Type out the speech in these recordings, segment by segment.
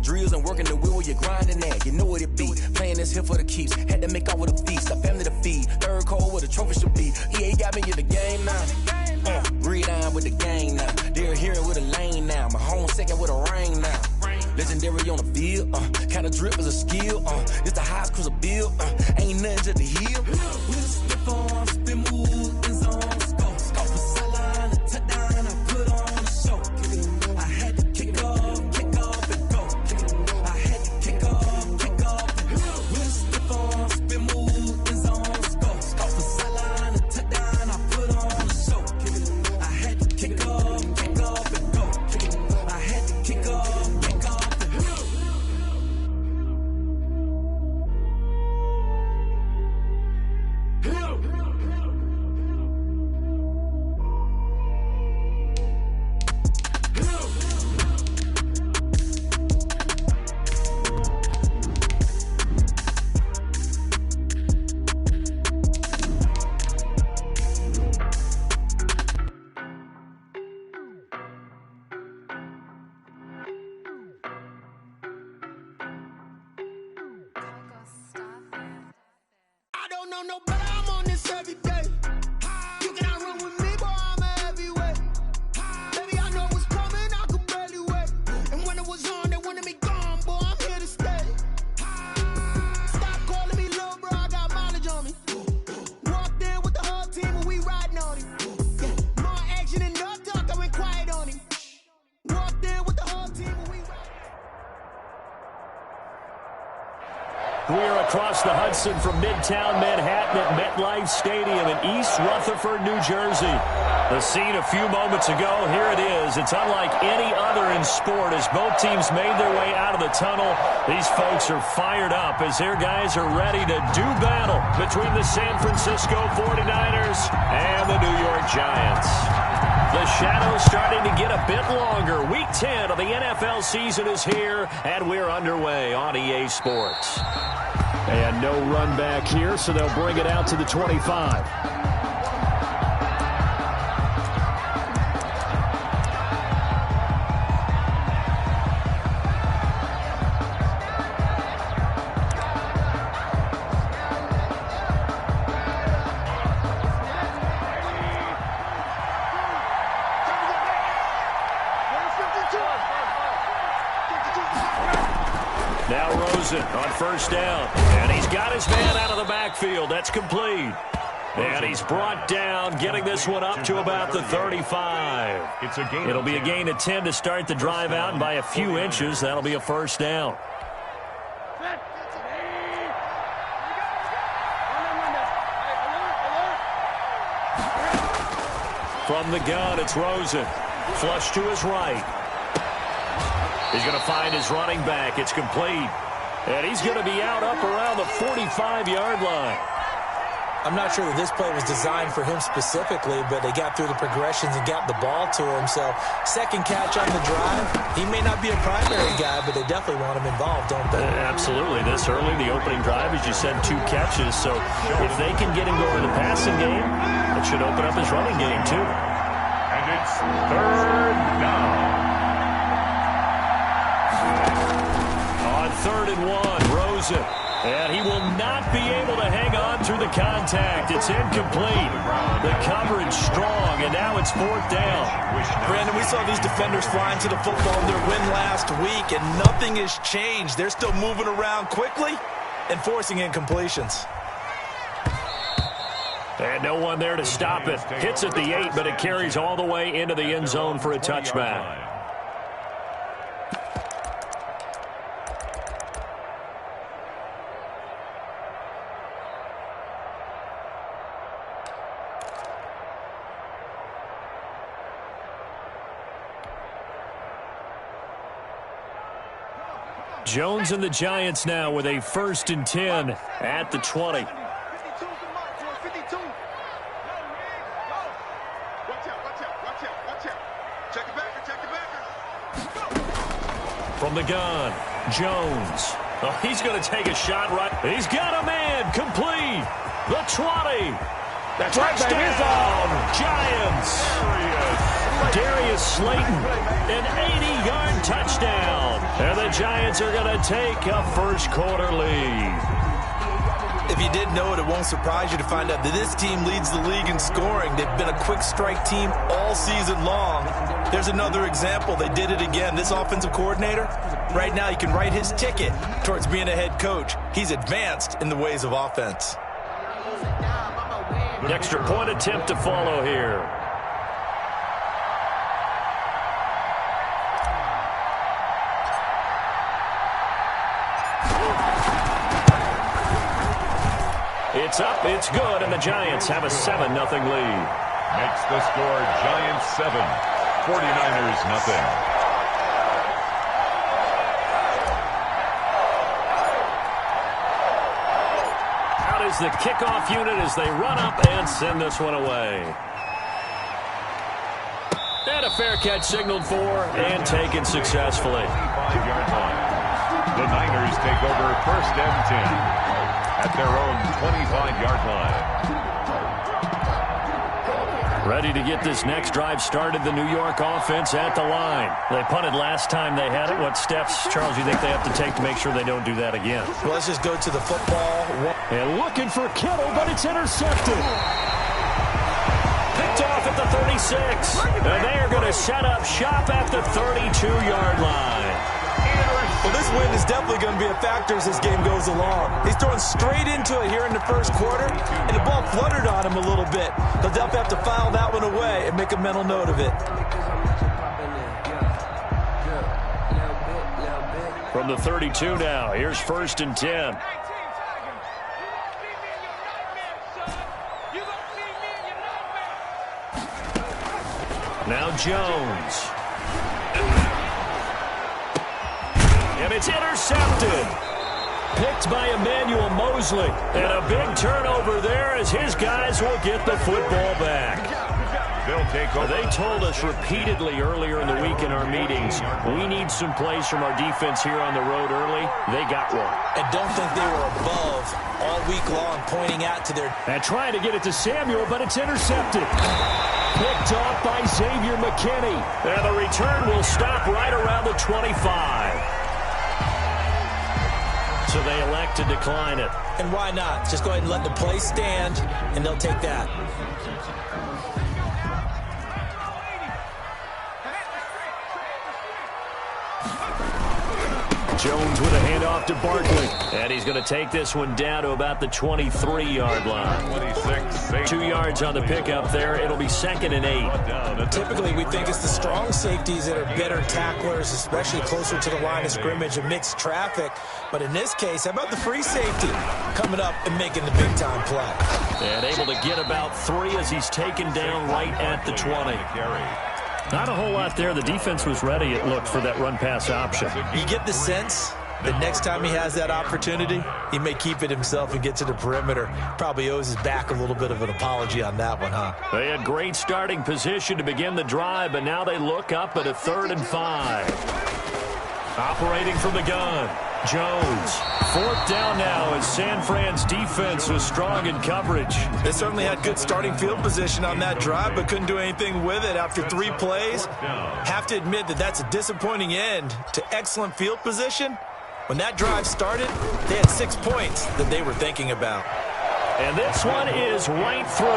drills and working the wheel where you're grinding at. You know what it be. Playing this here for the keeps. Had to make out with a feast. A family to feed. Third cold where the trophy should be. EA got me in the game now. Read on with the gang now. They're hearing with a lane now. My home second with a ring now. Legendary on the field. Kinda drip is a skill. It's the highest cruiser bill. Ain't nothing just to heal. We'll slip on, spin move, in zone. Scope for sideline, a touchdown. I put on a show. I had to kick off and go. I had to kick off and go. We'll slip on, spin move, in zone. Scope for sideline, a touchdown. I put on a show. I had to kick off and go. I had to kick off. No, but I'm on this every day. You cannot run with me, boy, I'm a heavyweight. Baby, I know what's coming, I could barely wait. And when it was on, they wanted me gone, boy, I'm here to stay. Stop calling me little bro, I got mileage on me. Walked in with the whole team and we riding on him. More action and no talk, I went quiet on him. Walked in with the whole team and we riding. We are across the Hudson from Midtown Manhattan at MetLife Stadium in East Rutherford, New Jersey. The scene a few moments ago, here it is. It's unlike any other in sport as both teams made their way out of the tunnel. These folks are fired up as their guys are ready to do battle between the San Francisco 49ers and the New York Giants. The shadow's starting to get a bit longer. Week 10 of the NFL season is here, and we're underway on EA Sports. And no run back here, so they'll bring it out to the 25. Now Rosen on first down, and he's got his man out of the backfield. That's complete. And he's brought down, getting this one up to about the 35. It'll be a gain of 10 to start the drive out, and by a few inches, that'll be a first down. From the gun, it's Rosen. Flush to his right. He's going to find his running back. It's complete. And he's going to be out up around the 45-yard line. I'm not sure that this play was designed for him specifically, but they got through the progressions and got the ball to him. So second catch on the drive. He may not be a primary guy, but they definitely want him involved, don't they? Absolutely. This early, the opening drive, as you said, 2 catches. So if they can get him going in the passing game, it should open up his running game, too. And it's third down. On 3rd and 1, Rosen. And he will not be able to hang on through the contact. It's incomplete. The coverage strong, and now it's 4th down. Brandon, we saw these defenders flying to the football in their win last week, and nothing has changed. They're still moving around quickly and forcing incompletions. And no one there to stop it. Hits at the 8, but it carries all the way into the end zone for a touchback. Jones and the Giants now with a 1st and 10 at the 20. From the gun, Jones. Oh, he's going to take a shot right. He's got a man complete. The 20. That's right, touchdown, Giants. Darius Slayton, an 80-yard touchdown. And the Giants are going to take a first-quarter lead. If you didn't know it, it won't surprise you to find out that this team leads the league in scoring. They've been a quick strike team all season long. There's another example. They did it again. This offensive coordinator, right now, you can write his ticket towards being a head coach. He's advanced in the ways of offense. An extra point attempt to follow here. It's up, it's good, and the Giants have a 7-0 lead. Makes the score Giants 7, 49ers nothing. Out is the kickoff unit as they run up and send this one away. And a fair catch signaled for and taken successfully. 5-yard line. The Niners take over first and 10. At their own 25-yard line. Ready to get this next drive started, the New York offense at the line. They punted last time they had it. What steps, Charles, you think they have to take to make sure they don't do that again? Well, let's just go to the football. And looking for Kittle, but it's intercepted. Picked off at the 36. And they are going to set up shop at the 32-yard line. Well, this win is definitely going to be a factor as this game goes along. He's throwing straight into it here in the first quarter, and the ball fluttered on him a little bit. They'll definitely have to file that one away and make a mental note of it. From the 32 now, here's first and 10. Now Jones. And it's intercepted. Picked by Emmanuel Mosley. And a big turnover there as his guys will get the football back. They'll take over. They told us repeatedly earlier in the week in our meetings, we need some plays from our defense here on the road early. They got one. And don't think they were above all week long pointing out to their... And trying to get it to Samuel, but it's intercepted. Picked off by Xavier McKinney. And the return will stop right around the 25. So they elect to decline it. And why not? Just go ahead and let the play stand, and they'll take that. Jones with a handoff to Barkley. And he's going to take this one down to about the 23-yard line. 26. 2 yards on the pickup there. It'll be 2nd and 8. Typically, we think it's the strong safeties that are better tacklers, especially closer to the line of scrimmage and mixed traffic. But in this case, how about the free safety coming up and making the big-time play? And able to get about 3 as he's taken down right at the 20. Not a whole lot there. The defense was ready, it looked, for that run-pass option. You get the sense that next time he has that opportunity, he may keep it himself and get to the perimeter. Probably owes his back a little bit of an apology on that one, huh? They had great starting position to begin the drive, but now they look up at a 3rd and 5. Operating from the gun, Jones. 4th down now as San Fran's defense was strong in coverage. They certainly had good starting field position on that drive, but couldn't do anything with it after 3 plays. Have to admit that that's a disappointing end to excellent field position. When that drive started, they had 6 points that they were thinking about. And this one is right through.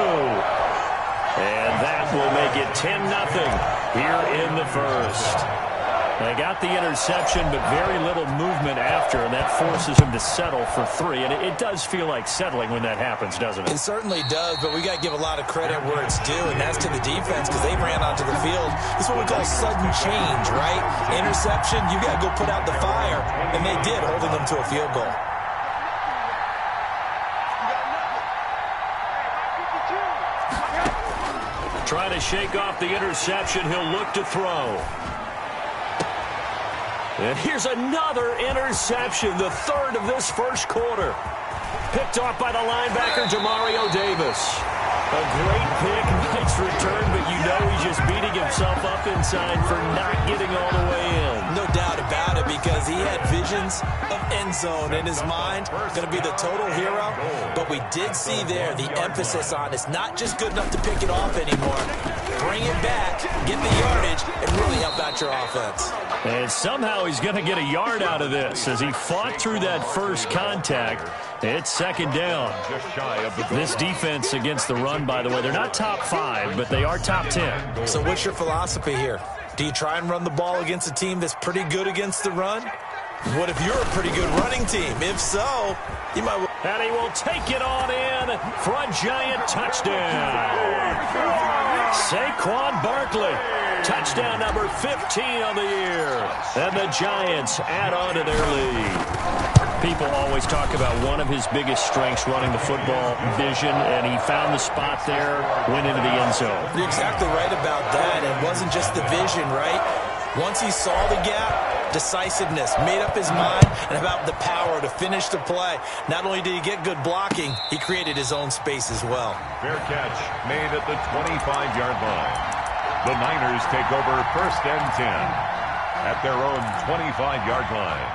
And that will make it 10-0 here in the first. They got the interception, but very little movement after, and that forces him to settle for 3. And it does feel like settling when that happens, doesn't it? It certainly does, but we got to give a lot of credit where it's due, and that's to the defense because they ran onto the field. This is what we call sudden change, right? Interception, you got to go put out the fire, and they did, holding them to a field goal. Trying to shake off the interception, he'll look to throw. And here's another interception, the 3rd of this first quarter. Picked off by the linebacker, Demario Davis. A great pick, nice return, but you know he's just beating himself up inside for not getting all the way in. No doubt about it because he had visions of end zone in his mind. Going to be the total hero. But we did see there the emphasis on it's not just good enough to pick it off anymore. Bring it back, get the yardage, and really help out your offense. And somehow he's going to get a yard out of this as he fought through that first contact. It's second down. This defense against the run, by the way, they're not top 5, but they are top 10. So what's your philosophy here? Do you try and run the ball against a team that's pretty good against the run? What if you're a pretty good running team? If so, you might... And he will take it on in for a giant touchdown. Saquon Barkley, touchdown number 15 on the year. And the Giants add on to their lead. People always talk about one of his biggest strengths running the football, vision, and he found the spot there, went into the end zone. You're exactly right about that. It wasn't just the vision, right? Once he saw the gap, decisiveness, made up his mind, and about the power to finish the play. Not only did he get good blocking, he created his own space as well. Fair catch made at the 25-yard line. The Niners take over first and 10 at their own 25-yard line.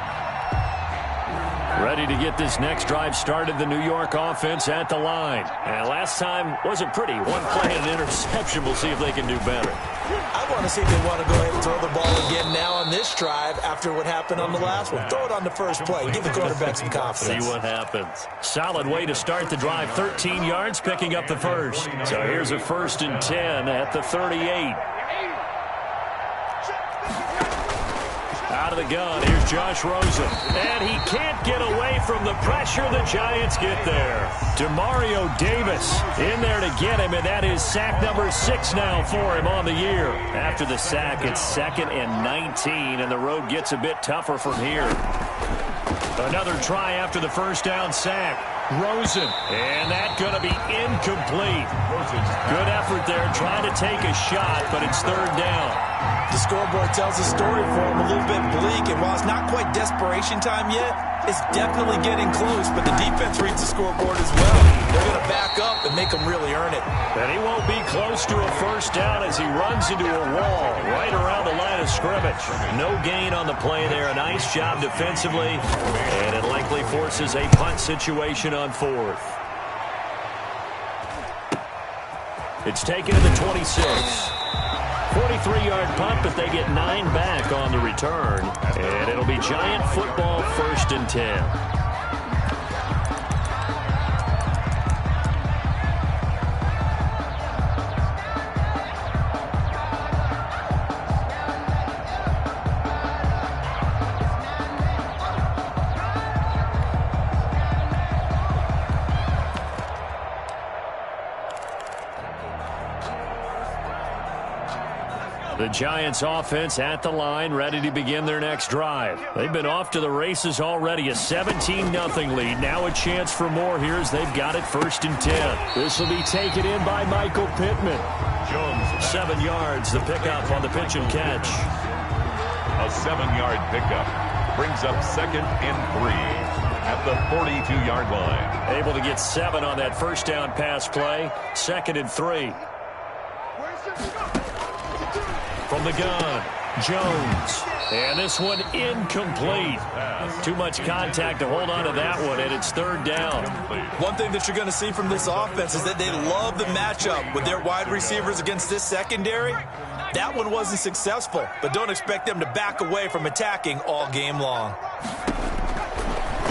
Ready to get this next drive started, the New York offense at the line. And last time wasn't pretty. One play and an interception. We'll see if they can do better. I want to see if they want to go ahead and throw the ball again now on this drive after what happened on the last one. Throw it on the first play. Give the quarterback some confidence. See what happens. Solid way to start the drive. 13 yards, picking up the first. So here's a 1st and 10 at the 38. Out of the gun, here's Josh Rosen. And he can't get away from the pressure. The Giants get there. Demario Davis in there to get him, and that is sack number 6 now for him on the year. After the sack, it's 2nd and 19, and the road gets a bit tougher from here. Another try after the first down sack. Rosen, and that's going to be incomplete. Good effort there, trying to take a shot, but it's 3rd down. The scoreboard tells a story for him, a little bit bleak, and while it's not quite desperation time yet, it's definitely getting close, but the defense reads the scoreboard as well. They're going to back up and make them really earn it. And he won't be close to a first down as he runs into a wall right around the line of scrimmage. No gain on the play there. A nice job defensively, and it likely forces a punt situation on 4th. It's taken to the 26. 43-yard punt, but they get 9 back on the return. And it'll be Giant football 1st and 10. The Giants offense at the line, ready to begin their next drive. They've been off to the races already, a 17-0 lead. Now a chance for more here as they've got it 1st and 10. This will be taken in by Michael Pittman. Jones, 7 yards, the pickup on the pitch and catch. a 7-yard pickup. Brings up 2nd and 3 at the 42-yard line. Able to get 7 on that first down pass play. 2nd and 3. From the gun, Jones. And this one incomplete. Too much contact to hold on to that one, and it's 3rd down. One thing that you're going to see from this offense is that they love the matchup with their wide receivers against this secondary. That one wasn't successful, but don't expect them to back away from attacking all game long.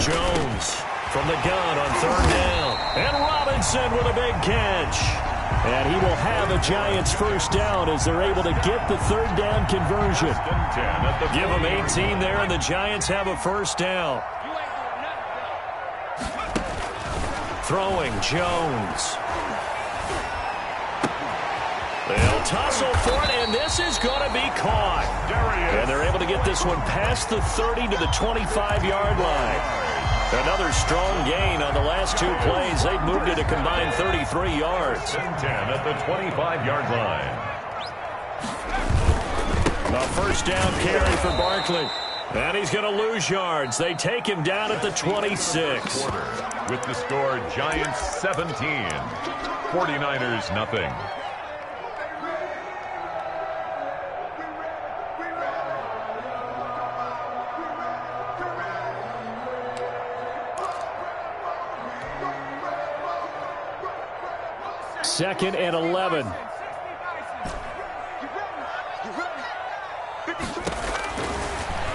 Jones from the gun on 3rd down. And Robinson with a big catch. And he will have a Giants first down as they're able to get the 3rd down conversion. Give them 18 there, and the Giants have a first down. Throwing Jones. They'll tussle for it, and this is going to be caught. And they're able to get this one past the 30 to the 25-yard line. Another strong gain on the last 2 plays. They've moved it a combined 33 yards. 10 at the 25-yard line. A first down carry for Barkley. And he's going to lose yards. They take him down at the 26. With the score, Giants 17, 49ers nothing. 2nd and 11.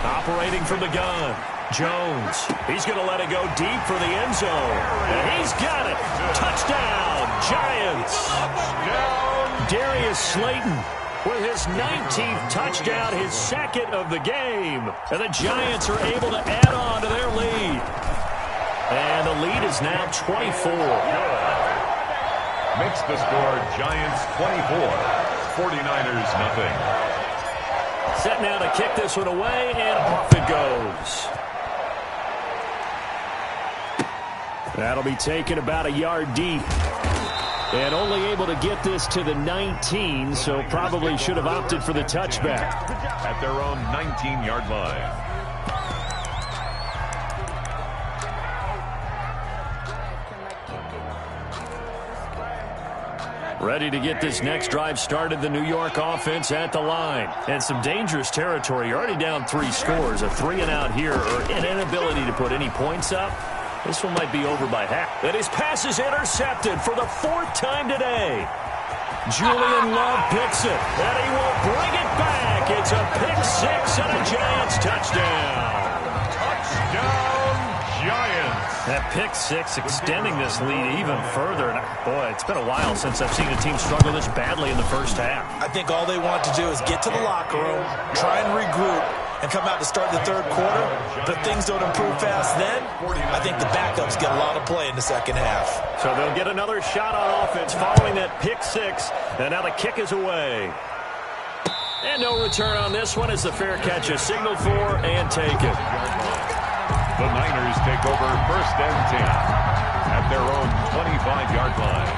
Operating from the gun, Jones. He's going to let it go deep for the end zone. And he's got it. Touchdown, Giants. Darius Slayton with his 19th touchdown, his 2nd of the game. And the Giants are able to add on to their lead. And the lead is now 24. Makes the score Giants 24, 49ers nothing. Set now to kick this one away, and off it goes. That'll be taken about a yard deep. And only able to get this to the 19, so probably should have opted for the touchback. At their own 19-yard line. Ready to get this next drive started, the New York offense at the line. And some dangerous territory. You're already down 3 scores. A 3-and-out here, or an inability to put any points up. This one might be over by half. And his pass is intercepted for the 4th time today. Julian Love picks it, and he will bring it back. It's a pick 6 and a Giants touchdown. Touchdown, Giants. That pick 6 extending this lead even further. And boy, it's been a while since I've seen a team struggle this badly in the first half. I think all they want to do is get to the locker room, try and regroup, and come out to start the 3rd quarter. But if things don't improve fast then, I think the backups get a lot of play in the 2nd half. So they'll get another shot on offense following that pick 6. And now the kick is away. And no return on this one as the fair catch is signaled for and taken. The Niners take over 1st and 10 at their own 25-yard line.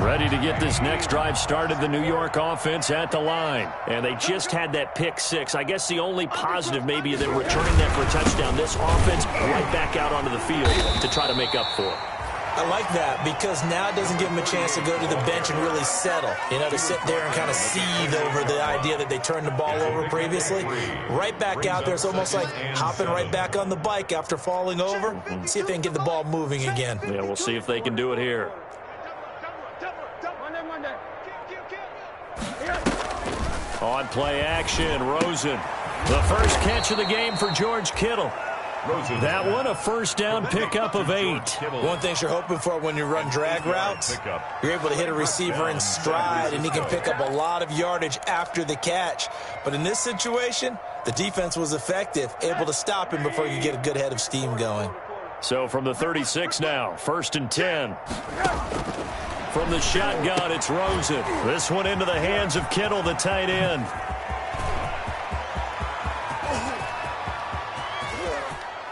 Ready to get this next drive started, the New York offense at the line. And they just had that pick 6. I guess the only positive maybe is them returning that for a touchdown. This offense right back out onto the field to try to make up for it. I like that because now it doesn't give them a chance to go to the bench and really settle. You know, to sit there and kind of seethe over the idea that they turned the ball over previously. Right back out there. It's almost like hopping right back on the bike after falling over. See if they can get the ball moving again. Yeah, we'll see if they can do it here. On play action, Rosen. The first catch of the game for George Kittle. That one, a 1st down pickup of 8. One thing you're hoping for when you run drag routes, you're able to hit a receiver in stride, and he can pick up a lot of yardage after the catch. But in this situation, the defense was effective, able to stop him before you get a good head of steam going. So from the 36 now, 1st and 10. From the shotgun, it's Rosen. This one into the hands of Kittle, the tight end.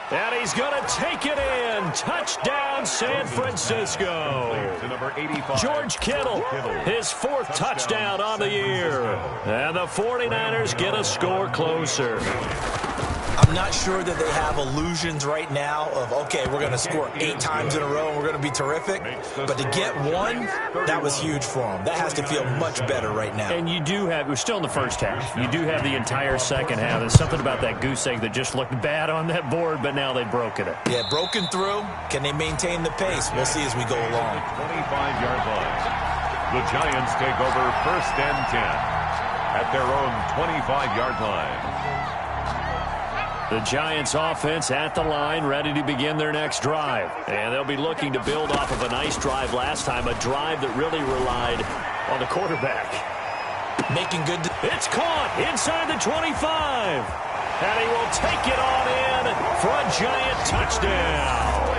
And he's going to take it in. Touchdown, San Francisco. George Kittle, his 4th touchdown on the year. And the 49ers get a score closer. I'm not sure that they have illusions right now of, okay, we're going to score 8 times in a row and we're going to be terrific. But to get one, that was huge for them. That has to feel much better right now. And you do have, we're still in the first half. You do have the entire second half. There's something about that goose egg that just looked bad on that board, but now they've broken it. Yeah, broken through. Can they maintain the pace? We'll see as we go along. 25-yard line. The Giants take over 1st and 10 at their own 25-yard line. The Giants offense at the line, ready to begin their next drive. And they'll be looking to build off of a nice drive last time, a drive that really relied on the quarterback. Making good. It's caught inside the 25. And he will take it on in for a Giant touchdown.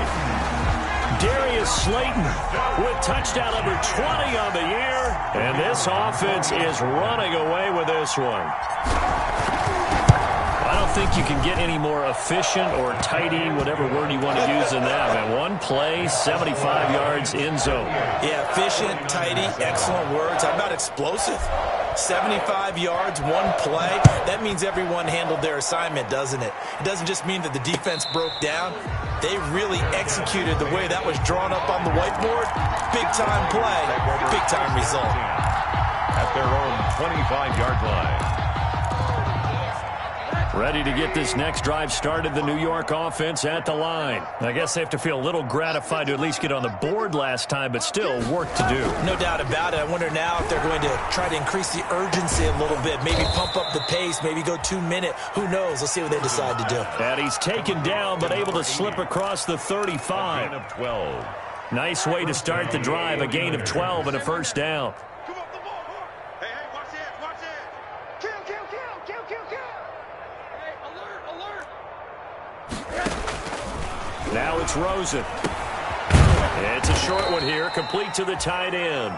Darius Slayton with touchdown number 20 on the year. And this offense is running away with this one. I don't think you can get any more efficient or tidy, whatever word you want to use in that. Man, one play, 75 yards, end zone. Yeah, efficient, tidy, excellent words. How about explosive? 75 yards, one play. That means everyone handled their assignment, doesn't it? It doesn't just mean that the defense broke down. They really executed the way that was drawn up on the whiteboard. Big-time play, big-time result. At their own 25-yard line. Ready to get this next drive started, the New York offense at the line. I guess they have to feel a little gratified to at least get on the board last time, but still work to do. No doubt about it. I wonder now if they're going to try to increase the urgency a little bit, maybe pump up the pace, maybe go 2-minute. Who knows? Let's see what they decide to do. And he's taken down, but able to slip across the 35. A gain of 12. Nice way to start the drive, a gain of 12 and a first down. Now it's Rosen. It's a short one here, complete to the tight end.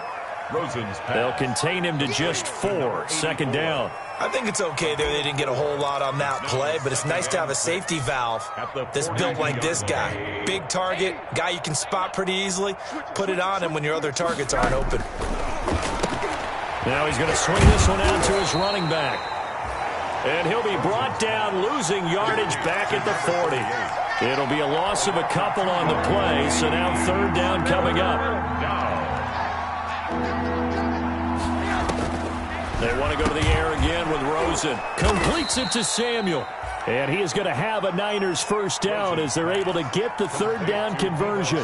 Rosen's pass. They'll contain him to just 4, second down. I think it's okay there. They didn't get a whole lot on that play, but it's nice to have a safety valve that's built like this guy. Big target, guy you can spot pretty easily. Put it on him when your other targets aren't open. Now he's going to swing this one out to his running back. And he'll be brought down, losing yardage back at the 40. It'll be a loss of a couple on the play, so now third down coming up. They want to go to the air again with Rosen. Completes it to Samuel. And he is going to have a Niners first down as they're able to get the third down conversion.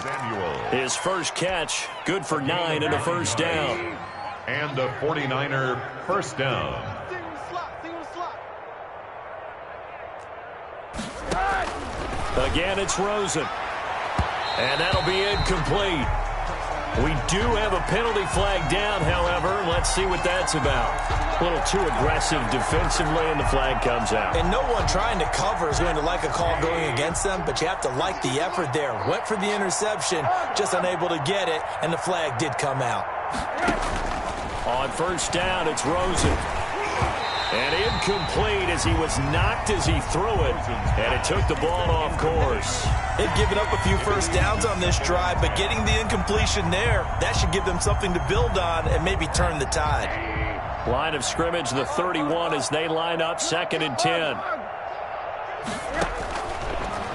His first catch, good for 9 and a first down. And a 49er first down. Again, it's Rosen. And that'll be incomplete. We do have a penalty flag down, however. Let's see what that's about. A little too aggressive defensively, and the flag comes out. And no one trying to cover is going to like a call going against them, but you have to like the effort there. Went for the interception, just unable to get it, and the flag did come out. On first down, it's Rosen. And incomplete as he was knocked as he threw it. And it took the ball off course. They've given up a few first downs on this drive, but getting the incompletion there, that should give them something to build on and maybe turn the tide. Line of scrimmage, the 31 as they line up, 2nd and 10.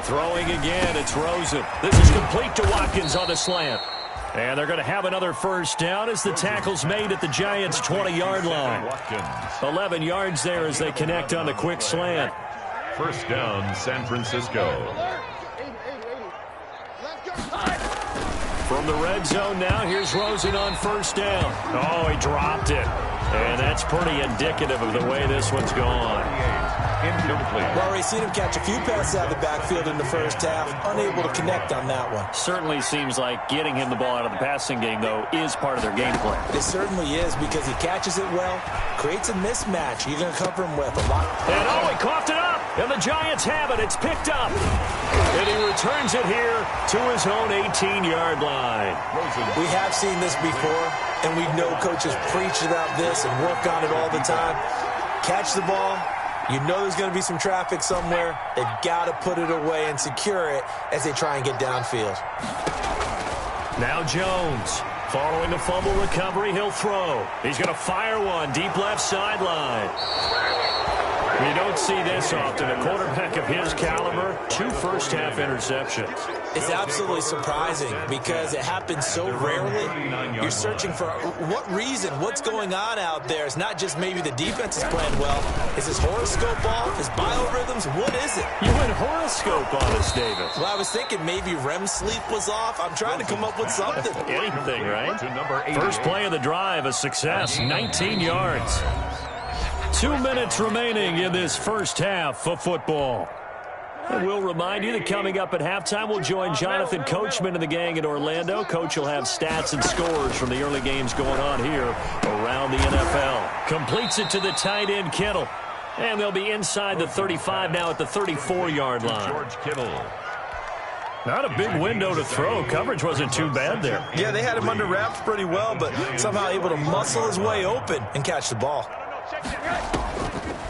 Throwing again, it's Rosen. This is complete to Watkins on the slant. And they're going to have another first down as the tackle's made at the Giants' 20-yard line. 11 yards there as they connect on the quick slant. First down, San Francisco. From the red zone now, here's Rosen on first down. Oh, he dropped it. And that's pretty indicative of the way this one's gone. Incomplete. Well, already seen him catch a few passes out of the backfield in the first half. Unable to connect on that one. Certainly seems like getting him the ball out of the passing game, though, is part of their game plan. It certainly is because he catches it well, creates a mismatch. You're going to cover him with a lot. And oh, he coughed it up. And the Giants have it. It's picked up. And he returns it here to his own 18-yard line. We have seen this before, and we know coaches preach about this and work on it all the time. Catch the ball. You know there's going to be some traffic somewhere. They've got to put it away and secure it as they try and get downfield. Now Jones. Following the fumble recovery, he'll throw. He's going to fire one deep left sideline. You don't see this often. A quarterback of his caliber, 2 first-half interceptions. It's absolutely surprising because it happens so rarely. You're searching for what reason, what's going on out there. It's not just maybe the defense is playing well. Is his horoscope off? His biorhythms? What is it? You went horoscope on us, David. Well, I was thinking maybe REM sleep was off. I'm trying to come up with something. Anything, right? First play of the drive, a success, 19 yards. 2 minutes remaining in this first half of football. And we'll remind you that coming up at halftime, we'll join Jonathan Coachman and the gang in Orlando. Coach will have stats and scores from the early games going on here around the NFL. Completes it to the tight end, Kittle. And they'll be inside the 35 now at the 34-yard line. George Kittle. Not a big window to throw. Coverage wasn't too bad there. Yeah, they had him under wraps pretty well, but somehow able to muscle his way open and catch the ball.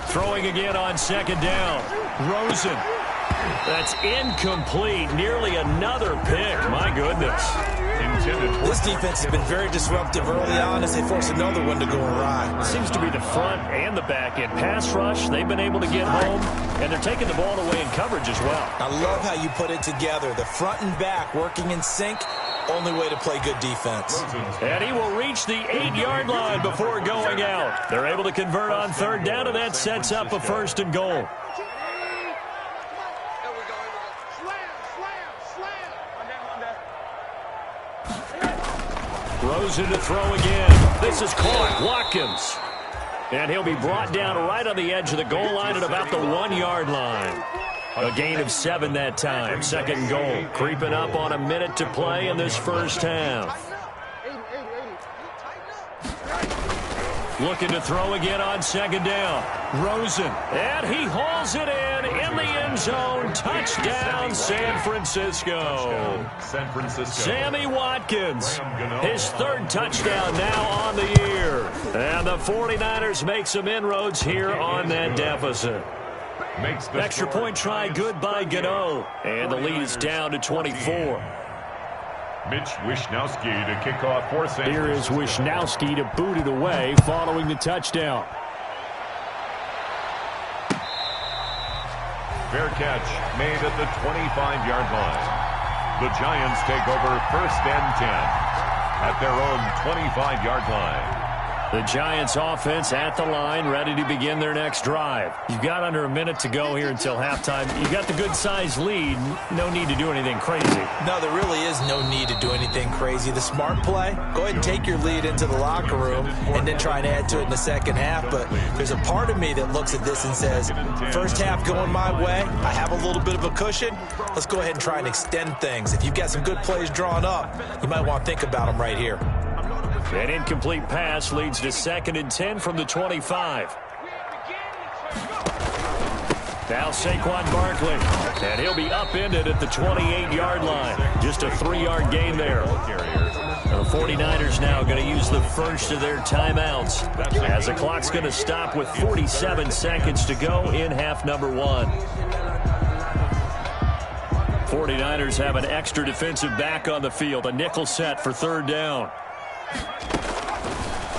Throwing again on second down. Rosen. That's incomplete. Nearly another pick. My goodness. This defense has been very disruptive early on as they force another one to go awry. Seems to be the front and the back end. Pass rush, they've been able to get home, and they're taking the ball away in coverage as well. I love how you put it together. The front and back working in sync. Only way to play good defense. And he will reach the 8-yard line before going out. They're able to convert on third down, and that sets up a 1st and goal. Rosen to throw again. This is caught. Watkins. And he'll be brought down right on the edge of the goal line at about the 1-yard line. A gain of 7 that time. Second goal. Creeping up on a minute to play in this first half. Looking to throw again on second down. Rosen. And he hauls it in the end zone. Touchdown, San Francisco. Sammy Watkins. His third touchdown now on the year. And the 49ers make some inroads here on that deficit. Extra point try good by Gano. And the lead is down to 24. Mitch Wishnowsky to kick off for St. Here is Wishnowsky to boot it away following the touchdown. Fair catch made at the 25-yard line. The Giants take over 1st and 10 at their own 25-yard line. The Giants offense at the line, ready to begin their next drive. You've got under a minute to go here until halftime. You've got the good-sized lead. No need to do anything crazy. No, there really is no need to do anything crazy. The smart play, go ahead and take your lead into the locker room and then try and add to it in the second half. But there's a part of me that looks at this and says, first half going my way, I have a little bit of a cushion. Let's go ahead and try and extend things. If you've got some good plays drawn up, you might want to think about them right here. An incomplete pass leads to 2nd and 10 from the 25. Now Saquon Barkley. And he'll be upended at the 28-yard line. Just a 3-yard gain there. The 49ers now going to use the first of their timeouts as the clock's going to stop with 47 seconds to go in half number 1. 49ers have an extra defensive back on the field. A nickel set for 3rd down.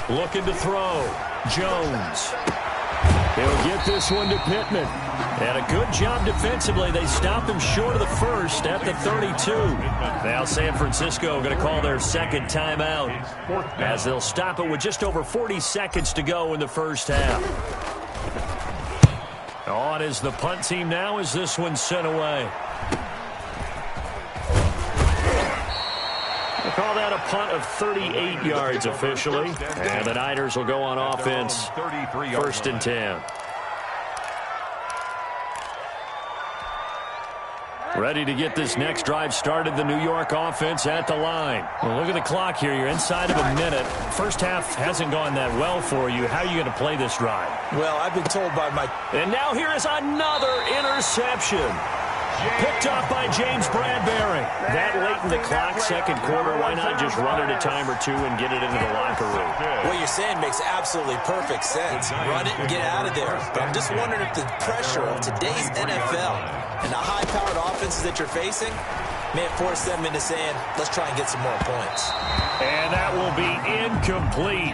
Looking to throw. Jones. He'll get this one to Pittman. And a good job defensively. They stopped him short of the first at the 32. Now San Francisco going to call their second timeout as they'll stop it with just over 40 seconds to go in the first half. On is the punt team now as this one's sent away. We'll call that a punt of 38 yards officially. And the Niners will go on offense. 1st and 10. Ready to get this next drive started. The New York offense at the line. Well, look at the clock here. You're inside of a minute. First half hasn't gone that well for you. How are you going to play this drive? Well, I've been told by my... And now here is another interception. Picked off by James Bradbury. That late in the clock, second quarter, why not just run it a time or two and get it into the locker room? What you're saying makes absolutely perfect sense. Run it and get out of there. But I'm just wondering if the pressure of today's NFL and the high-powered offenses that you're facing may have forced them into saying, let's try and get some more points. And that will be incomplete.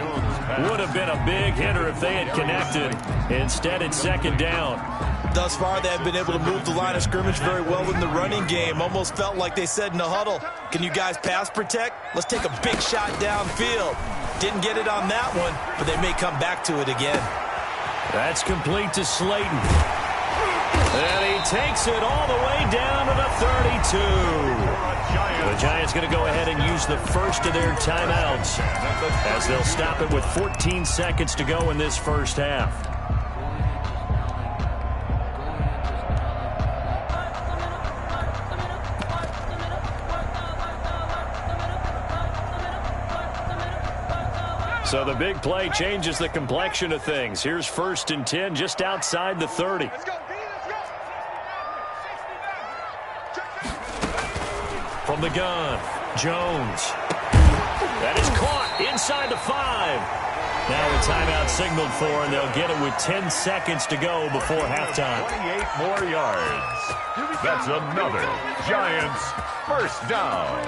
Would have been a big hitter if they had connected. Instead, it's 2nd down. Thus far, they have been able to move the line of scrimmage very well in the running game. Almost felt like they said in the huddle, can you guys pass protect? Let's take a big shot downfield. Didn't get it on that one, but they may come back to it again. That's complete to Slayton. And he takes it all the way down to the 32. The Giants going to go ahead and use the first of their timeouts as they'll stop it with 14 seconds to go in this first half. So the big play changes the complexion of things. Here's 1st and 10 just outside the 30. From the gun, Jones. That is caught inside the 5. Now a timeout signaled for, and they'll get it with 10 seconds to go before halftime. 28 more yards. That's another Giants first down.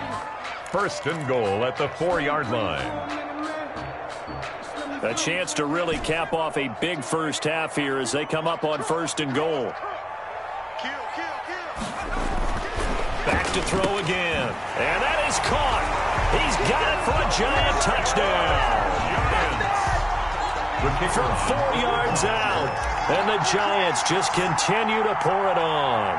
1st and goal at the 4-yard line. A chance to really cap off a big first half here as they come up on 1st and goal. Back to throw again. And that is caught. He's got it for a Giant touchdown. From 4 yards out. And the Giants just continue to pour it on.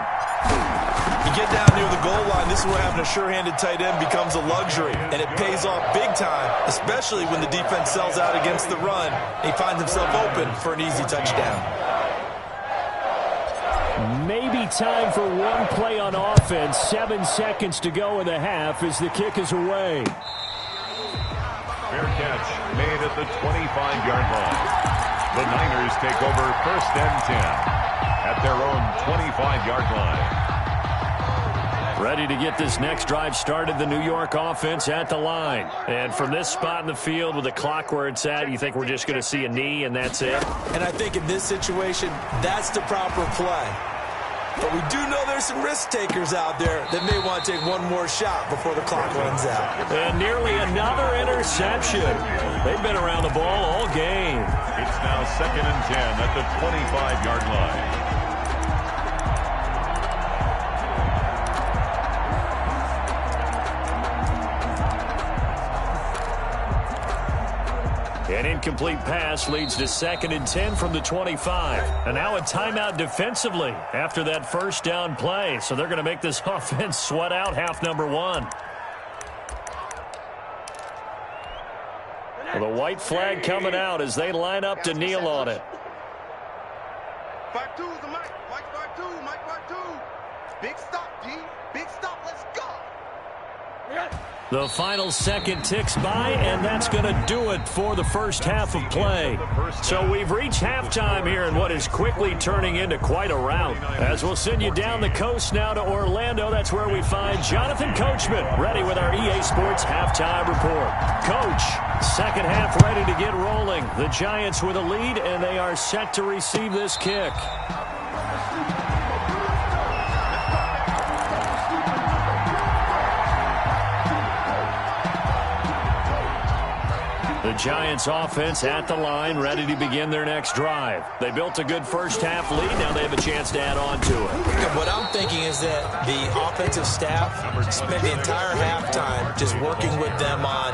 You get down near the goal line, this is where having a sure-handed tight end becomes a luxury, and it pays off big time, especially when the defense sells out against the run. He finds himself open for an easy touchdown. Maybe time for one play on offense. 7 seconds to go in the half as the kick is away. Fair catch made at the 25-yard line. The Niners take over 1st and 10 at their own 25-yard line. Ready to get this next drive started, the New York offense at the line. And from this spot in the field with the clock where it's at, you think we're just going to see a knee and that's it? And I think in this situation, that's the proper play. But we do know there's some risk takers out there that may want to take one more shot before the clock runs out. And nearly another interception. They've been around the ball all game. It's now 2nd and 10 at the 25-yard line. An incomplete pass leads to 2nd and 10 from the 25. And now a timeout defensively after that first down play. So they're going to make this offense sweat out half number 1. Well, the white flag coming out as they line up to kneel on it. 5-2 is the Mike. Mike 5-2. Mike 5-2. Big stop, G. Big stop. Let's go. The final second ticks by, and that's going to do it for the first half of play. So we've reached halftime here in what is quickly turning into quite a rout. As we'll send you down the coast now to Orlando, that's where we find Jonathan Coachman ready with our EA Sports halftime report. Coach, second half ready to get rolling. The Giants with a lead, and they are set to receive this kick. The Giants offense at the line, ready to begin their next drive. They built a good first half lead. Now they have a chance to add on to it. What I'm thinking is that the offensive staff spent the entire halftime just working with them on,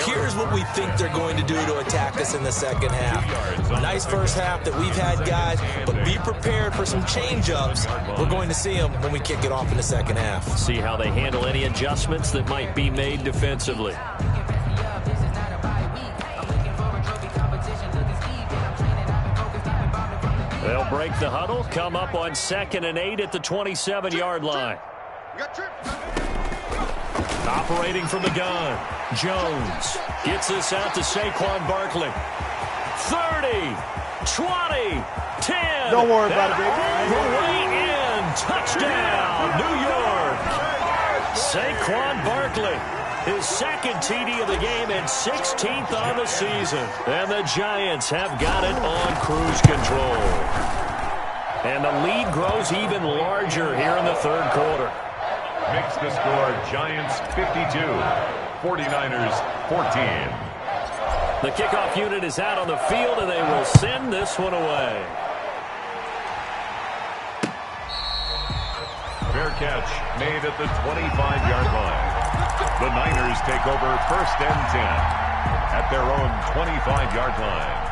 here's what we think they're going to do to attack us in the second half. Nice first half that we've had, guys, but be prepared for some change-ups. We're going to see them when we kick it off in the second half. See how they handle any adjustments that might be made defensively. They'll break the huddle, come up on 2nd and 8 at the 27-yard line. Operating from the gun, Jones gets this out to Saquon Barkley. 30, 20, 10. Don't worry about it, baby. The way in, touchdown, New York. Saquon Barkley, his second TD of the game and 16th on the season. And the Giants have got it on cruise control. And the lead grows even larger here in the third quarter. Makes the score Giants 52, 49ers 14. The kickoff unit is out on the field, and they will send this one away. Fair catch made at the 25-yard line. The Niners take over 1st and 10 at their own 25-yard line.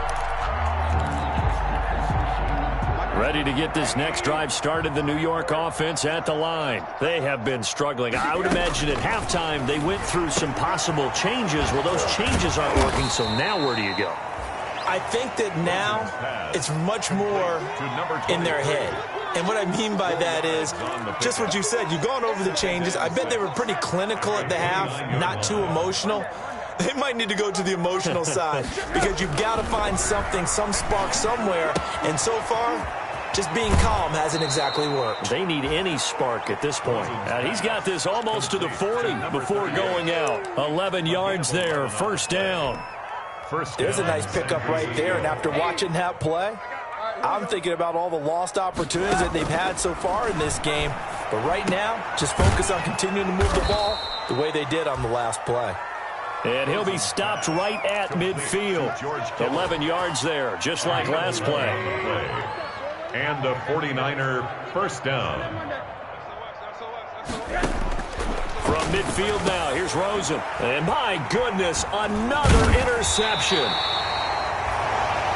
Ready to get this next drive started, the New York offense at the line. They have been struggling. I would imagine at halftime they went through some possible changes. Well, those changes aren't working, so now where do you go? I think that now it's much more in their head. And what I mean by that is just what you said. You've gone over the changes. I bet they were pretty clinical at the half, not too emotional. They might need to go to the emotional side because you've got to find something, some spark somewhere. And so far, just being calm hasn't exactly worked. They need any spark at this point. He's got this almost to the 40 before going out. 11 yards there, first down. There's a nice pickup right there. And after watching that play, I'm thinking about all the lost opportunities that they've had so far in this game. But right now, just focus on continuing to move the ball the way they did on the last play. And he'll be stopped right at midfield. 11 yards there, just like last play. And a 49er first down. From midfield now, here's Rosen. And my goodness, another interception.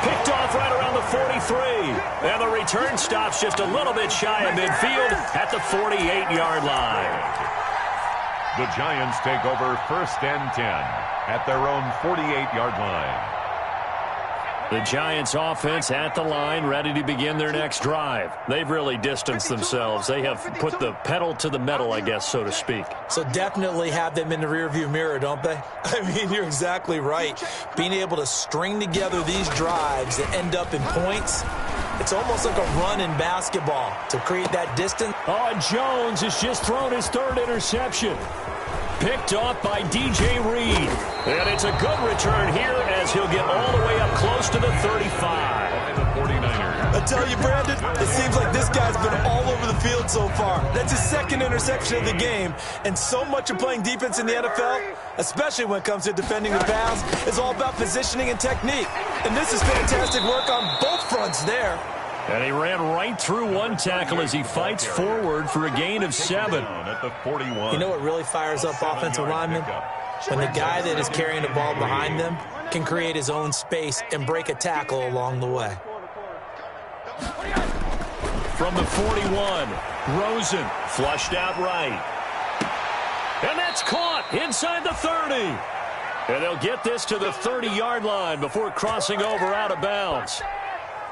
Picked off right around the 43. And the return stops just a little bit shy of midfield at the 48-yard line. The Giants take over 1st and 10 at their own 48-yard line. The Giants offense at the line, ready to begin their next drive. They've really distanced themselves. They have put the pedal to the metal, I guess, so to speak. So definitely have them in the rearview mirror, don't they? I mean, you're exactly right. Being able to string together these drives that end up in points, it's almost like a run in basketball to create that distance. Oh, and Jones has just thrown his 3rd interception. Picked off by DJ Reed. And it's a good return here as he'll get all the way up close to the 35. The 49ers. I tell you, Brandon, it seems like this guy's been all over the field so far. That's his 2nd interception of the game. And so much of playing defense in the NFL, especially when it comes to defending the pass, is all about positioning and technique. And this is fantastic work on both fronts there. And he ran right through one tackle as he fights forward for a gain of 7. At the 41. You know what really fires up offensive linemen? When the guy that is carrying the ball behind them can create his own space and break a tackle along the way. From the 41, Rosen flushed out right. And that's caught inside the 30. And they'll get this to the 30-yard line before crossing over out of bounds.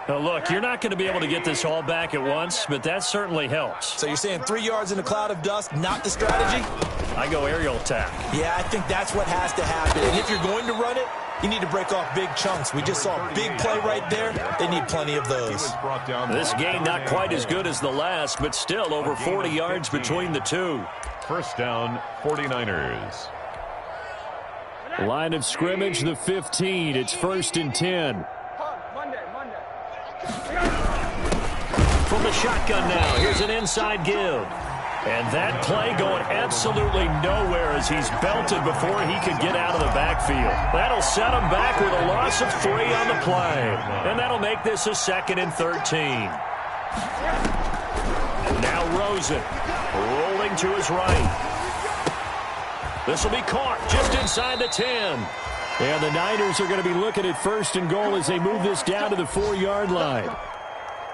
Now, look, you're not going to be able to get this all back at once, but that certainly helps. So you're saying 3 yards in a cloud of dust, not the strategy? I go aerial attack. Yeah, I think that's what has to happen. And if you're going to run it, you need to break off big chunks. We just saw a big play right there. They need plenty of those. This game not quite as good as the last, but still over 40 yards between the two. 1st down, 49ers. Line of scrimmage, the 15. It's 1st and 10. From the shotgun now, here's an inside give. And that play going absolutely nowhere as he's belted before he could get out of the backfield. That'll set him back with a loss of 3 on the play. And that'll make this a 2nd and 13. Now Rosen rolling to his right. This will be caught just inside the 10. And the Niners are going to be looking at 1st and goal as they move this down to the 4-yard line.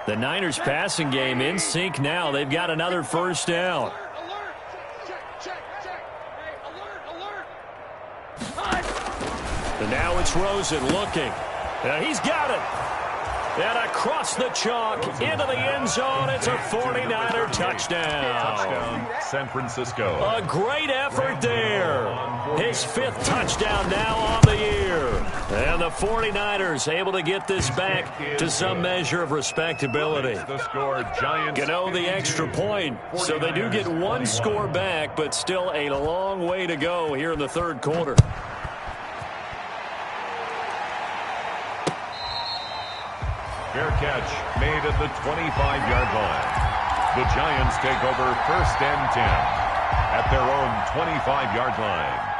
The Niners passing game in sync now. They've got another 1st down. And now it's Rosen looking. And he's got it. And across the chalk into the end zone. It's a 49er touchdown. Touchdown, San Francisco. A great effort there. His 5th touchdown now on the year. And the 49ers able to get this back to some measure of respectability. The score, Giants. Gano the extra point. So they do get 1 score back, but still a long way to go here in the 3rd quarter. Fair catch made at the 25-yard line. The Giants take over 1st and 10 at their own 25-yard line.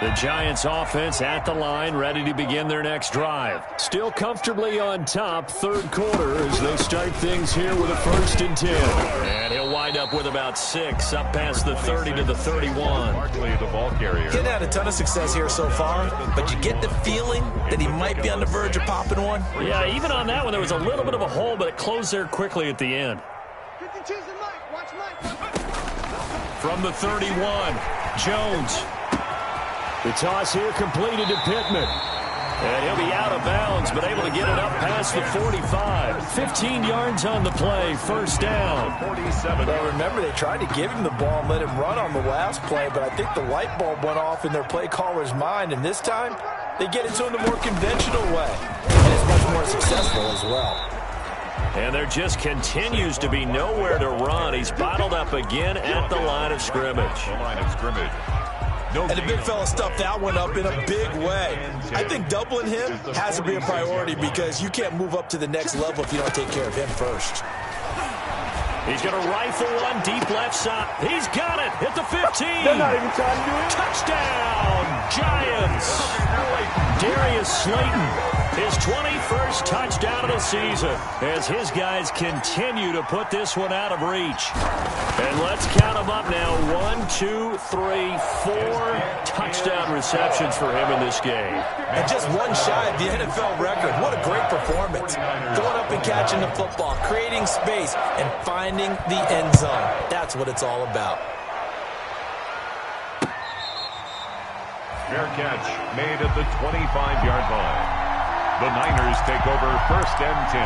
The Giants offense at the line, ready to begin their next drive. Still comfortably on top, 3rd quarter as they start things here with a 1st and 10. And he'll wind up with about 6 up past the 30 to the 31. Barkley, the ball carrier. He's had a ton of success here so far, but you get the feeling that he might be on the verge of popping one. Yeah, even on that one, there was a little bit of a hole, but it closed there quickly at the end. From the 31, Jones. The toss here completed to Pittman. And he'll be out of bounds, but able to get it up past the 45. 15 yards on the play, 1st down. 47. Well, remember, they tried to give him the ball and let him run on the last play, but I think the light bulb went off in their play caller's mind, and this time they get it to him the more conventional way. And it's much more successful as well. And there just continues to be nowhere to run. He's bottled up again at the line of scrimmage. The line of scrimmage. And the big fella stuffed that one up in a big way. I think doubling him has to be a priority because you can't move up to the next level if you don't take care of him first. He's going to rifle one deep left side. He's got it at the 15. They're not even trying to do it. Touchdown, Giants. Darius Slayton, his 21st touchdown of the season as his guys continue to put this one out of reach. And let's count them up now. 1, 2, 3, 4 touchdown receptions for him in this game. And just one shy of the NFL record. What a great performance. Going up and catching the football, creating space, and finding the end zone. That's what it's all about. Fair catch made at the 25-yard line. The Niners take over 1st and 10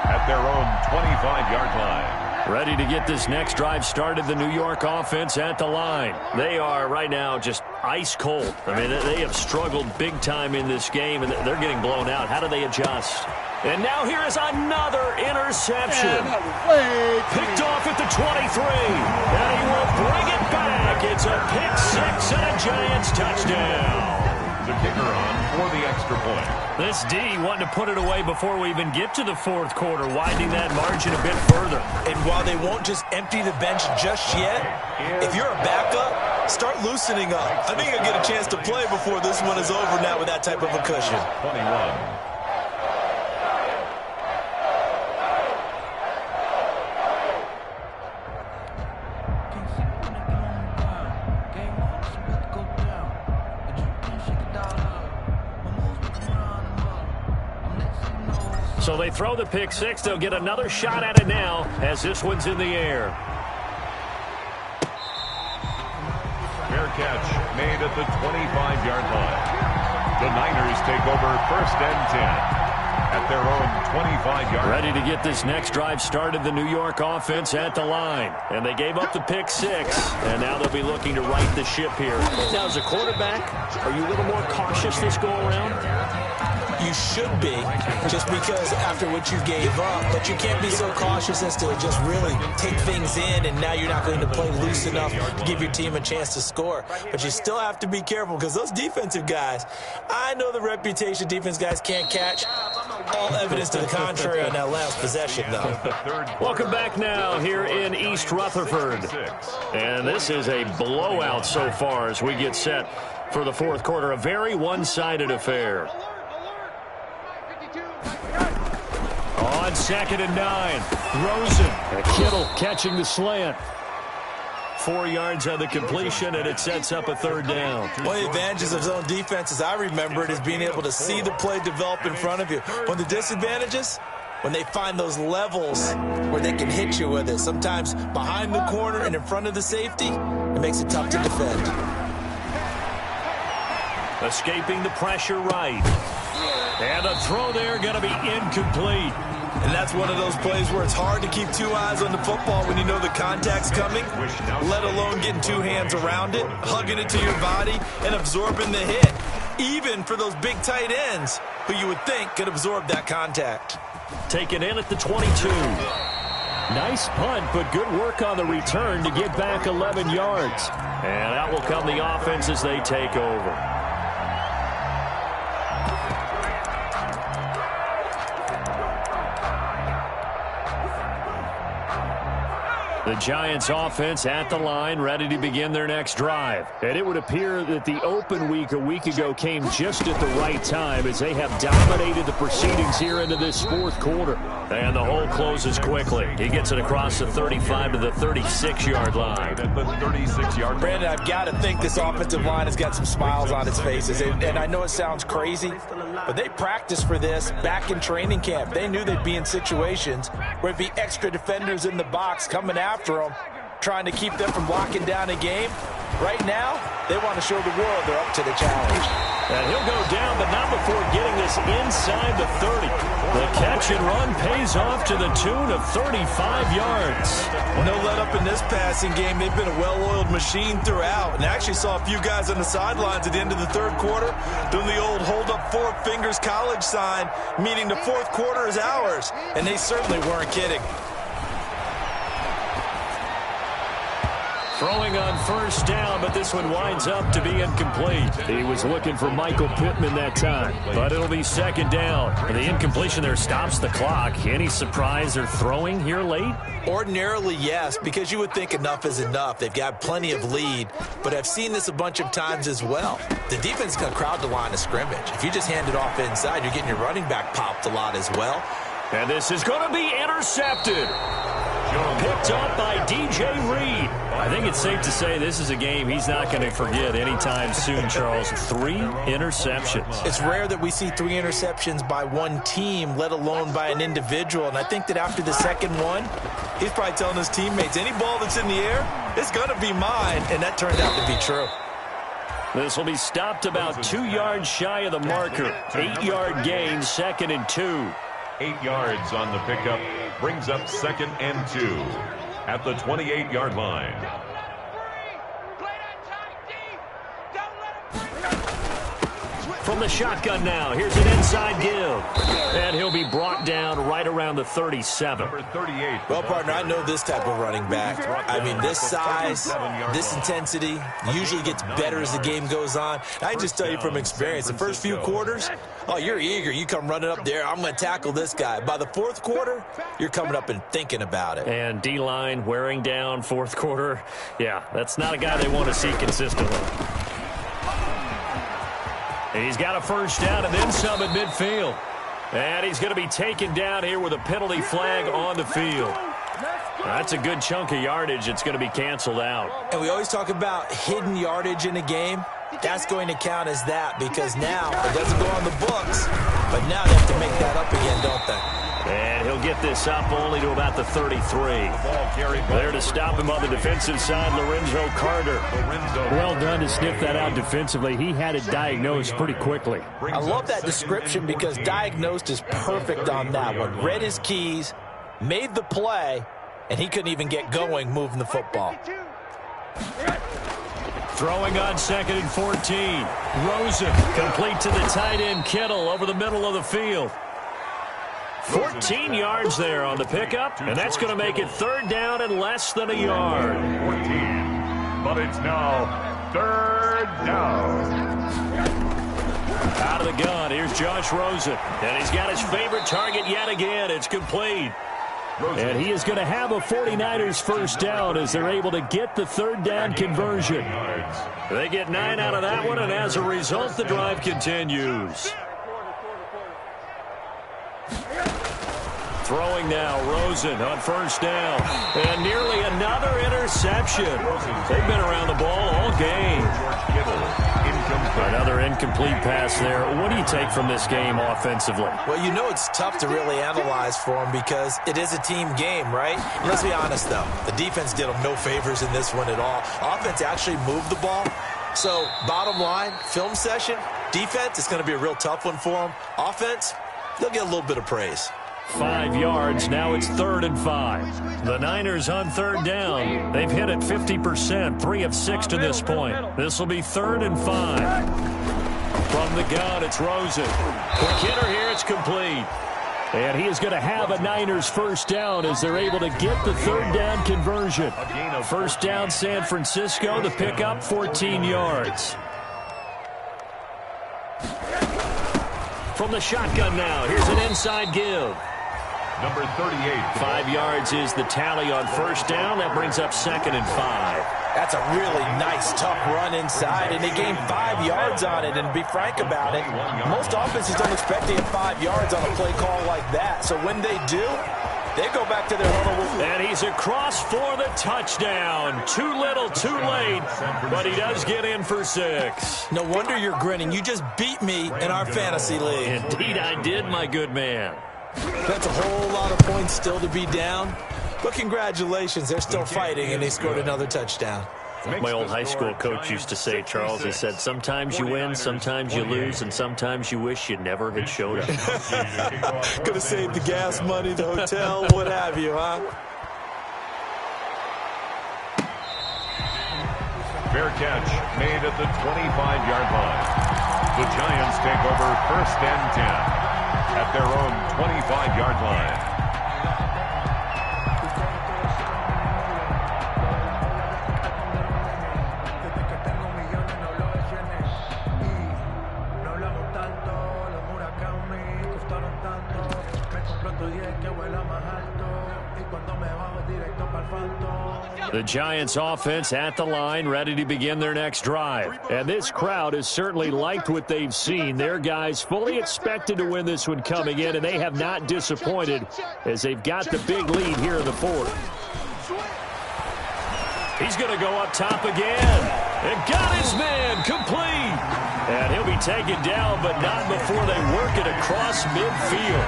at their own 25-yard line. Ready to get this next drive started, the New York offense at the line. They are right now just ice cold. I mean, they have struggled big time in this game, and they're getting blown out. How do they adjust? And now here is another interception. Picked off at the 23. And he will bring it back. It's a pick six and a Giants touchdown. The kicker on for the extra point. This D wanting to put it away before we even get to the fourth quarter, widening that margin a bit further. And while they won't just empty the bench just yet, if you're a backup, start loosening up. I think you'll get a chance to play before this one is over now with that type of a cushion. 21. So they throw the pick six. They'll get another shot at it now as this one's in the air. Fair catch made at the 25-yard line. The Niners take over 1st and 10 at their own 25-yard line. Ready to get this next drive started, the New York offense at the line. And they gave up the pick six, and now they'll be looking to right the ship here. Now, as a quarterback, are you a little more cautious this go-around? You should be, just because after what you gave up, but you can't be so cautious as to just really take things in, and now you're not going to play loose enough to give your team a chance to score. But you still have to be careful, because those defensive guys, I know the reputation defense guys can't catch. All evidence to the contrary on that last possession, though. Welcome back now here in East Rutherford. And this is a blowout so far as we get set for the fourth quarter. A very one-sided affair. On 2nd and 9, Rosen. And Kittle catching the slant. 4 yards on the completion, and it sets up a third down. One of the advantages of zone defense, as I remember it, is being able to see the play develop in front of you. One of the disadvantages, when they find those levels where they can hit you with it, sometimes behind the corner and in front of the safety, it makes it tough to defend. Escaping the pressure right. And the throw there going to be incomplete. And that's one of those plays where it's hard to keep two eyes on the football when you know the contact's coming, let alone getting two hands around it, hugging it to your body, and absorbing the hit, even for those big tight ends who you would think could absorb that contact. Taken in at the 22. Nice punt, but good work on the return to get back 11 yards. And out will come the offense as they take over. The Giants offense at the line, ready to begin their next drive. And it would appear that the open week a week ago came just at the right time as they have dominated the proceedings here into this fourth quarter. And the hole closes quickly. He gets it across the 35 to the 36-yard line. At the 36-yard line. Brandon, I've got to think this offensive line has got some smiles on its faces. And I know it sounds crazy, but they practiced for this back in training camp. They knew they'd be in situations where it'd be extra defenders in the box coming after them, trying to keep them from locking down a game. Right now, they want to show the world they're up to the challenge. And he'll go down, but not before getting this inside the 30. The catch and run pays off to the tune of 35 yards. No let up in this passing game. They've been a well-oiled machine throughout. And I actually saw a few guys on the sidelines at the end of the third quarter doing the old hold up 4 fingers college sign, meaning the fourth quarter is ours. And they certainly weren't kidding. Throwing on first down, but this one winds up to be incomplete. He was looking for Michael Pittman that time, but it'll be second down. And the incompletion there stops the clock. Any surprise they're throwing here late? Ordinarily, yes, because you would think enough is enough. They've got plenty of lead, but I've seen this a bunch of times as well. The defense is going to crowd the line of scrimmage. If you just hand it off inside, you're getting your running back popped a lot as well. And this is going to be intercepted. Picked up by D.J. Reed. I think it's safe to say this is a game he's not going to forget anytime soon, Charles. 3 interceptions. It's rare that we see 3 interceptions by one team, let alone by an individual. And I think that after the second one, he's probably telling his teammates, any ball that's in the air, it's going to be mine. And that turned out to be true. This will be stopped about 2 yards shy of the marker. 8-yard gain, 2nd and 2. 8 yards on the pickup brings up 2nd and 2 at the 28-yard line. From the shotgun now, here's an inside give. And he'll be brought down right around the 37. Number 38. Well, partner, I know this type of running back. I mean, this size, this intensity usually gets better as the game goes on. I can just tell you from experience, the first few quarters, oh, you're eager. You come running up there, I'm going to tackle this guy. By the fourth quarter, you're coming up and thinking about it. And D-line wearing down fourth quarter. Yeah, that's not a guy they want to see consistently. And he's got a first down and then some at midfield. And he's going to be taken down here with a penalty flag on the field. That's a good chunk of yardage. It's going to be canceled out. And we always talk about hidden yardage in a game. That's going to count as that because now it doesn't go on the books, but now they have to make that up again, don't they? And he'll get this up only to about the 33. There to stop him on the defensive side, Lorenzo Carter. Well done to sniff that out defensively. He had it diagnosed pretty quickly. I love that description because diagnosed is perfect on that one. Read his keys, made the play, and he couldn't even get going moving the football. Throwing on 2nd and 14. Rosen complete to the tight end Kittle over the middle of the field. 14 yards there on the pickup, and that's going to make it 3rd down and less than a yard. 14, but it's now 3rd down. Out of the gun, here's Josh Rosen, and he's got his favorite target yet again. It's complete. And he is going to have a 49ers first down as they're able to get the 3rd down conversion. They get 9 out of that one, and as a result, the drive continues. Throwing now, Rosen on first down. And nearly another interception. They've been around the ball all game. Another incomplete pass there. What do you take from this game offensively? Well, you know it's tough to really analyze for them because it is a team game, right? Let's be honest, though. The defense did them no favors in this one at all. Offense actually moved the ball. So, bottom line, film session, defense, it's going to be a real tough one for them. Offense, they'll get a little bit of praise. 5 yards. Now it's 3rd and 5. The Niners on 3rd down. They've hit it 50%, 3 of 6 to this point. This will be 3rd and 5. From the gun, it's Rosen. Quick hitter here, it's complete. And he is going to have a Niners first down as they're able to get the 3rd down conversion. First down, San Francisco. The pickup, 14 yards. From the shotgun now, here's an inside give. Number 38. 5 yards is the tally on first down. That brings up 2nd and 5. That's a really nice, tough run inside, and they gained 5 yards on it. And to be frank about it, most offenses don't expect to get 5 yards on a play call like that. So when they do, they go back to their huddle. And he's across for the touchdown. Too little, too late, but he does get in for 6. No wonder you're grinning. You just beat me in our fantasy league. Indeed I did, my good man. That's a whole lot of points still to be down. But congratulations, they're still fighting, and they scored another touchdown. My old high school coach used to say, Charles, he said, sometimes you win, sometimes you lose, and sometimes you wish you never had showed up. Could have saved the gas money, the hotel, what have you, huh? Fair catch made at the 25-yard line. The Giants take over 1st and 10 at their own 25-yard line. The Giants offense at the line, ready to begin their next drive. And this crowd has certainly liked what they've seen. Their guys fully expected to win this one coming in, and they have not disappointed as they've got the big lead here in the 4th. He's going to go up top again. And got his man complete. And he'll be taken down, but not before they work it across midfield.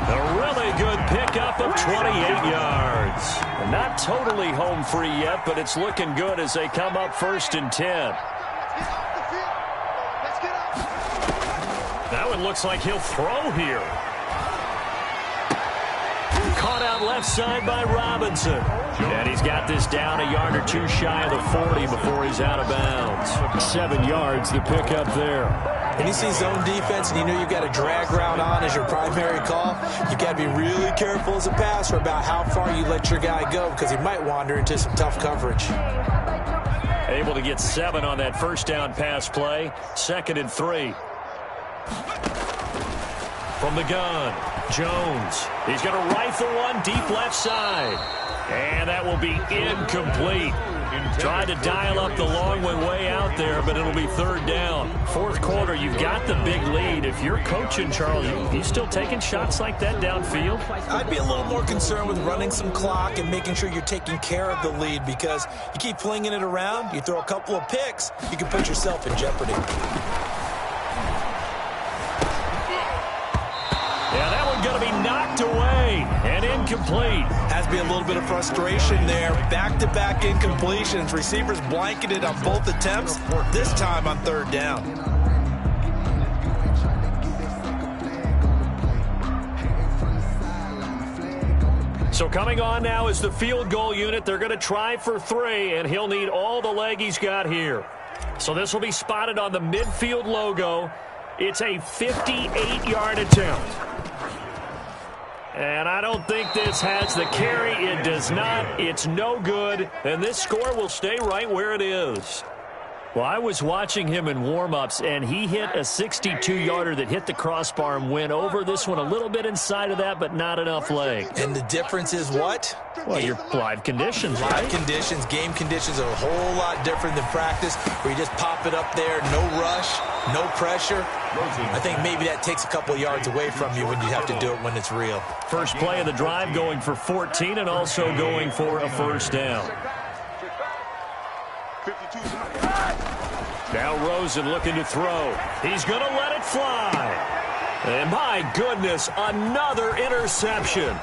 A really good pickup of 28 yards. Not totally home free yet, but it's looking good as they come up 1st and 10. That one looks like he'll throw here. Caught out left side by Robinson. And he's got this down a yard or two shy of the 40 before he's out of bounds. 7 yards, the pickup there. And you see zone defense and you know you've got a drag route on as your primary call, you've got to be really careful as a passer about how far you let your guy go because he might wander into some tough coverage. Able to get 7 on that first down pass play. 2nd and 3. From the gun, Jones. He's going to rifle one deep left side. And that will be incomplete. Tried to dial up the long way out there, but it'll be 3rd down. 4th quarter, you've got the big lead. If you're coaching, Charles, you still taking shots like that downfield? I'd be a little more concerned with running some clock and making sure you're taking care of the lead because you keep flinging it around, you throw a couple of picks, you can put yourself in jeopardy. Yeah, that one's going to be knocked away and incomplete. Has to be a little bit of frustration there. Back-to-back incompletions. Receivers blanketed on both attempts, this time on 3rd down. So coming on now is the field goal unit. They're going to try for 3, and he'll need all the leg he's got here. So this will be spotted on the midfield logo. It's a 58-yard attempt. And I don't think this has the carry. It does not. It's no good. And this score will stay right where it is. Well, I was watching him in warm-ups, and he hit a 62-yarder that hit the crossbar and went over. This one a little bit inside of that, but not enough leg. And the difference is what? Well, your live conditions, right? Live conditions, game conditions are a whole lot different than practice, where you just pop it up there, no rush, no pressure. I think maybe that takes a couple yards away from you when you have to do it when it's real. First play of the drive going for 14 and also going for a 1st down. Now Rosen looking to throw. He's going to let it fly. And my goodness, another interception.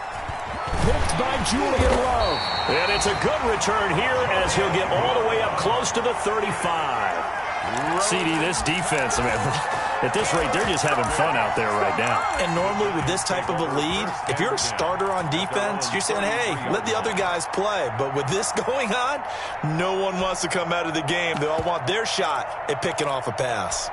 Picked by Julian Love. And it's a good return here as he'll get all the way up close to the 35. CD, this defense, man, at this rate, they're just having fun out there right now. And normally with this type of a lead, if you're a starter on defense, you're saying, hey, let the other guys play. But with this going on, no one wants to come out of the game. They all want their shot at picking off a pass.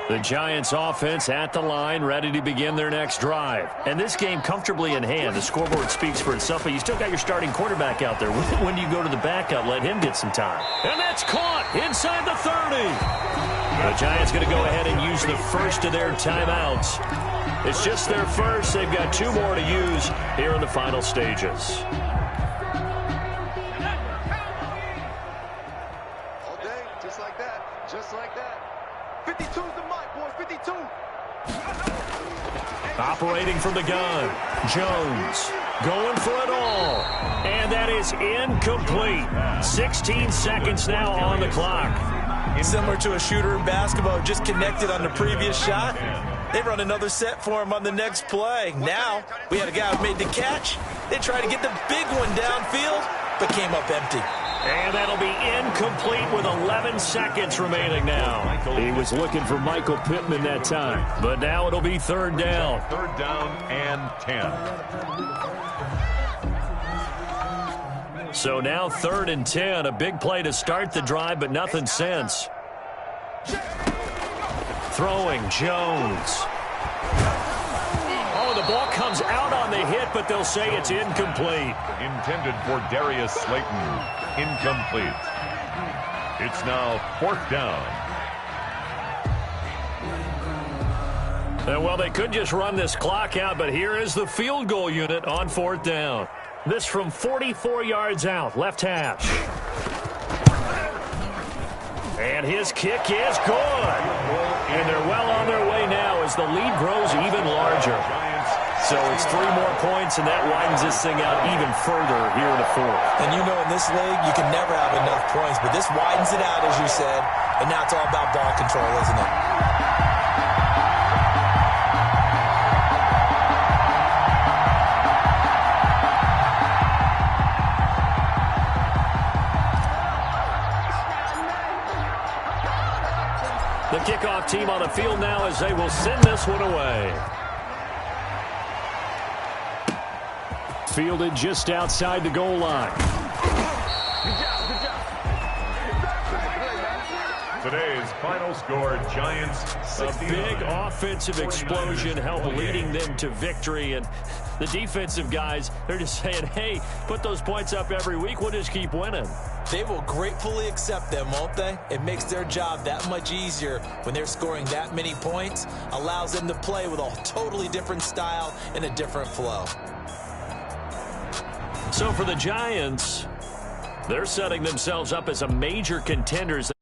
The Giants offense at the line, ready to begin their next drive. And this game comfortably in hand. The scoreboard speaks for itself, but you still got your starting quarterback out there. When you go to the backup, let him get some time. And that's caught inside the 30. The Giants going to go ahead and use the first of their timeouts. It's just their first. They've got 2 more to use here in the final stages. All day, just like that. Just like that. 52's the mic, boys. 52. Operating from the gun, Jones going for it all. And that is incomplete. 16 seconds now on the clock. Similar to a shooter in basketball who just connected on the previous shot. They run another set for him on the next play. Now, we had a guy who made the catch. They tried to get the big one downfield, but came up empty. And that'll be incomplete with 11 seconds remaining now. He was looking for Michael Pittman that time, but now it'll be 3rd down. 3rd down and 10. So now 3rd and 10, a big play to start the drive, but nothing since. Throwing, Jones. Oh, the ball comes out on the hit, but they'll say it's incomplete. Intended for Darius Slayton. Incomplete. It's now 4th down. Well, they could just run this clock out, but here is the field goal unit on 4th down. This from 44 yards out, left hash. And his kick is good. And they're well on their way now as the lead grows even larger. So it's 3 more points, and that widens this thing out even further here in the fourth. And you know in this league, you can never have enough points, but this widens it out, as you said, and now it's all about ball control, isn't it? The kickoff team on the field now as they will send this one away. Fielded just outside the goal line. Today's final score, Giants 69. A big offensive explosion helped leading them to victory. And the defensive guys, they're just saying, hey, put those points up every week. We'll just keep winning. They will gratefully accept them, won't they? It makes their job that much easier when they're scoring that many points. Allows them to play with a totally different style and a different flow. So for the Giants, they're setting themselves up as a major contenders.